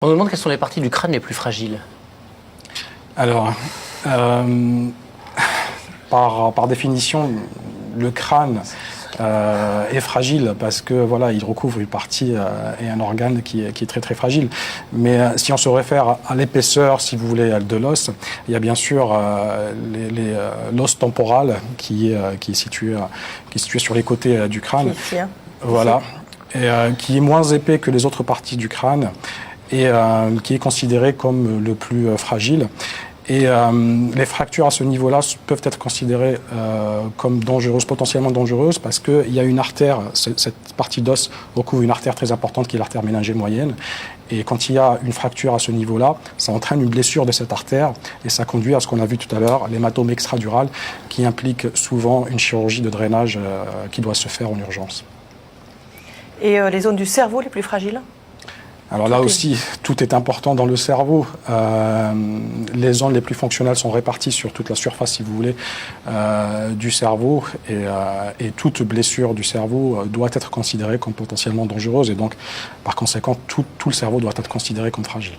On nous demande quelles sont les parties du crâne les plus fragiles. Alors, par définition, le crâne est fragile parce que voilà, il recouvre une partie et un organe qui est très très fragile. Mais si on se réfère à l'épaisseur, si vous voulez, de l'os, il y a bien sûr l'os temporal qui est situé sur les côtés du crâne. Ici, hein. Voilà, et qui est moins épais que les autres parties du crâne et qui est considéré comme le plus fragile. Et les fractures à ce niveau-là peuvent être considérées comme dangereuses, potentiellement dangereuses, parce qu'il y a une artère, cette partie d'os recouvre une artère très importante qui est l'artère méningée moyenne. Et quand il y a une fracture à ce niveau-là, ça entraîne une blessure de cette artère et ça conduit à ce qu'on a vu tout à l'heure, l'hématome extradural, qui implique souvent une chirurgie de drainage qui doit se faire en urgence. Et les zones du cerveau les plus fragiles? Alors là aussi, tout est important dans le cerveau. Les zones les plus fonctionnelles sont réparties sur toute la surface, si vous voulez, du cerveau. Et toute blessure du cerveau doit être considérée comme potentiellement dangereuse. Et donc, par conséquent, tout le cerveau doit être considéré comme fragile.